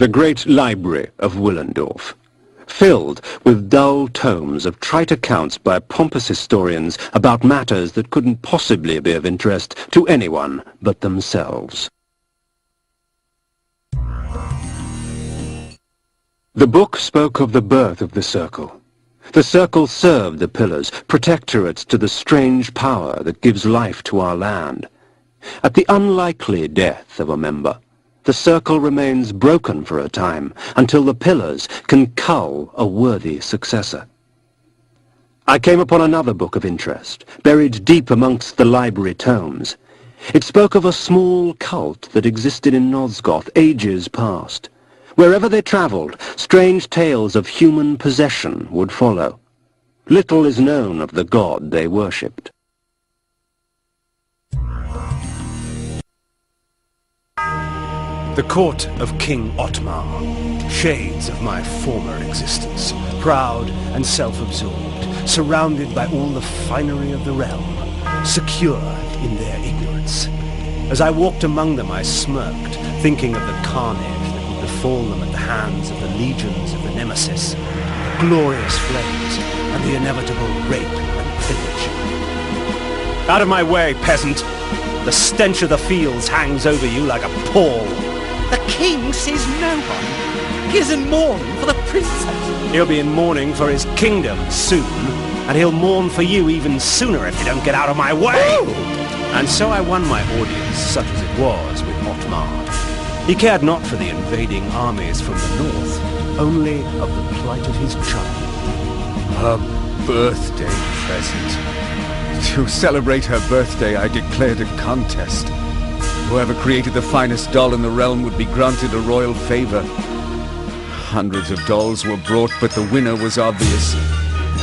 the great library of Willendorf, filled with dull tomes of trite accounts by pompous historians about matters that couldn't possibly be of interest to anyone but themselves. The book spoke of the birth of the circle. The circle served the pillars, protectorates to the strange power that gives life to our land. At the unlikely death of a member, the circle remains broken for a time until the pillars can cull a worthy successor. I came upon another book of interest, buried deep amongst the library tomes. It spoke of a small cult that existed in Nosgoth ages past. Wherever they travelled, strange tales of human possession would follow. Little is known of the god they worshipped. The court of King Ottmar, shades of my former existence, proud and self-absorbed, surrounded by all the finery of the realm, secure in their ignorance. As I walked among them, I smirked, thinking of the carnage that would befall them at the hands of the legions of the Nemesis, the glorious flames, and the inevitable rape and pillage. Out of my way, peasant! The stench of the fields hangs over you like a pall. The king sees no one. He is in mourning for the princess. He'll be in mourning for his kingdom soon, and he'll mourn for you even sooner if you don't get out of my way! Ooh. And so I won my audience, such as it was, with Ottmar. He cared not for the invading armies from the north, only of the plight of his child. Her birthday present. To celebrate her birthday, I declared a contest. Whoever created the finest doll in the realm would be granted a royal favor. Hundreds of dolls were brought, but the winner was obvious.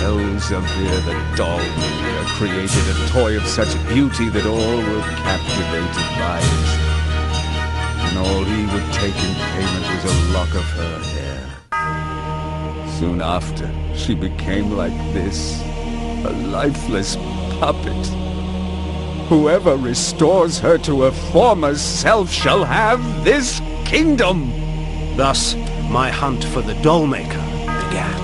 Elzevir, the doll maker, created a toy of such beauty that all were captivated by it. And all he would take in payment was a lock of her hair. Soon after, she became like this, a lifeless puppet. Whoever restores her to her former self shall have this kingdom! Thus, my hunt for the doll maker began.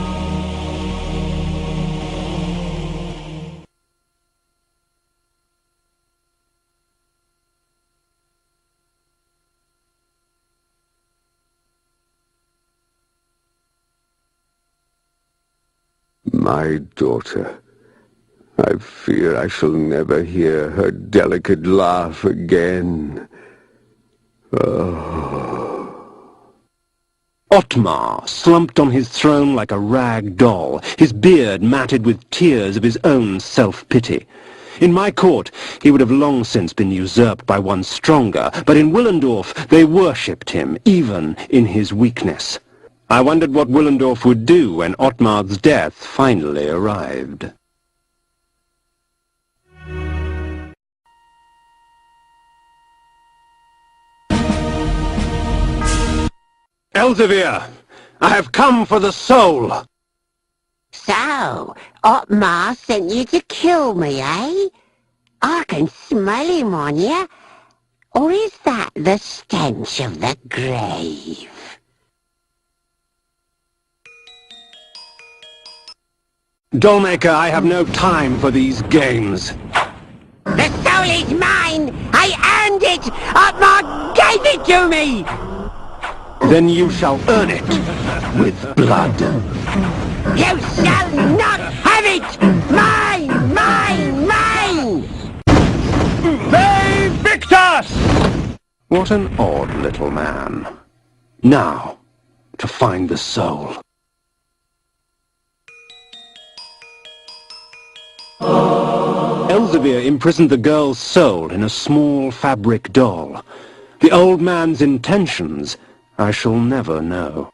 My daughter. I fear I shall never hear her delicate laugh again. Oh. Ottmar slumped on his throne like a rag doll, his beard matted with tears of his own self-pity. In my court, he would have long since been usurped by one stronger, but in Willendorf they worshipped him, even in his weakness. I wondered what Willendorf would do when Ottmar's death finally arrived. Elzevir, I have come for the soul! So, Ottmar sent you to kill me, eh? I can smell him on you. Or is that the stench of the grave? Dollmaker, I have no time for these games. The soul is mine! I earned it! Ottmar gave it to me! Then you shall earn it with blood. You shall not have it! Mine! Mine! Mine! They Victus! What an odd little man. Now, to find the soul. Elzevir imprisoned the girl's soul in a small fabric doll. The old man's intentions I shall never know.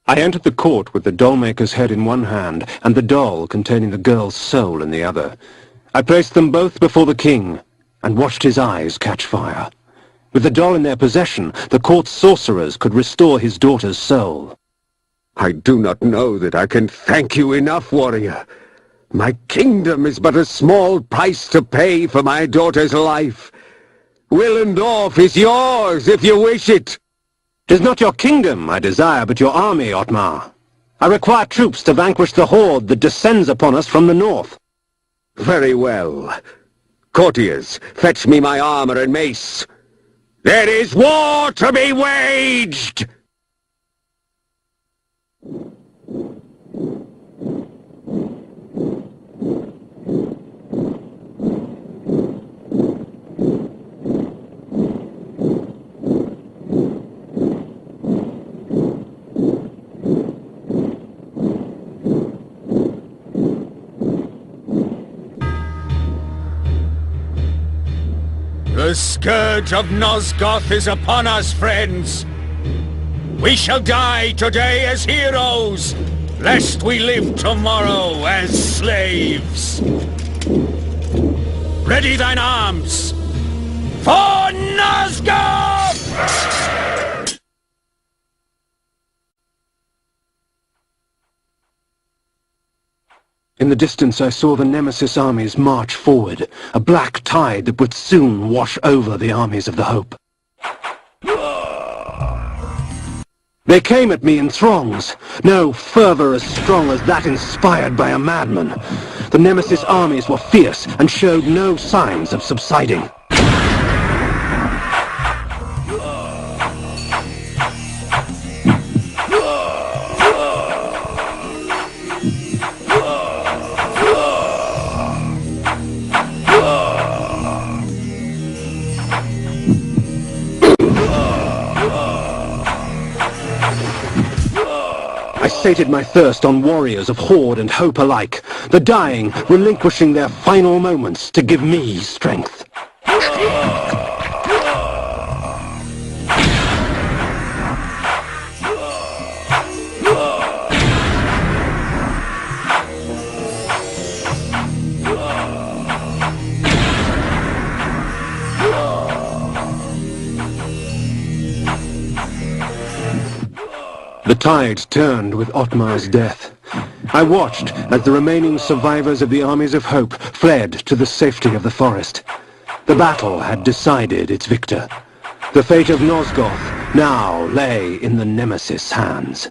I entered the court with the doll-maker's head in one hand and the doll containing the girl's soul in the other. I placed them both before the king and watched his eyes catch fire. With the doll in their possession, the court's sorcerers could restore his daughter's soul. I do not know that I can thank you enough, warrior. My kingdom is but a small price to pay for my daughter's life. Willendorf is yours if you wish it. 'Tis not your kingdom I desire, but your army, Ottmar. I require troops to vanquish the horde that descends upon us from the north. Very well. Courtiers, fetch me my armor and mace. There is war to be waged! The scourge of Nosgoth is upon us, friends. We shall die today as heroes, lest we live tomorrow as slaves. Ready thine arms for Nosgoth! In the distance I saw the Nemesis armies march forward, a black tide that would soon wash over the armies of the Hope. They came at me in throngs, no fervor as strong as that inspired by a madman. The Nemesis armies were fierce and showed no signs of subsiding. I sated my thirst on warriors of Horde and Hope alike, the dying relinquishing their final moments to give me strength. The tide turned with Ottmar's death. I watched as the remaining survivors of the armies of Hope fled to the safety of the forest. The battle had decided its victor. The fate of Nosgoth now lay in the Nemesis' hands.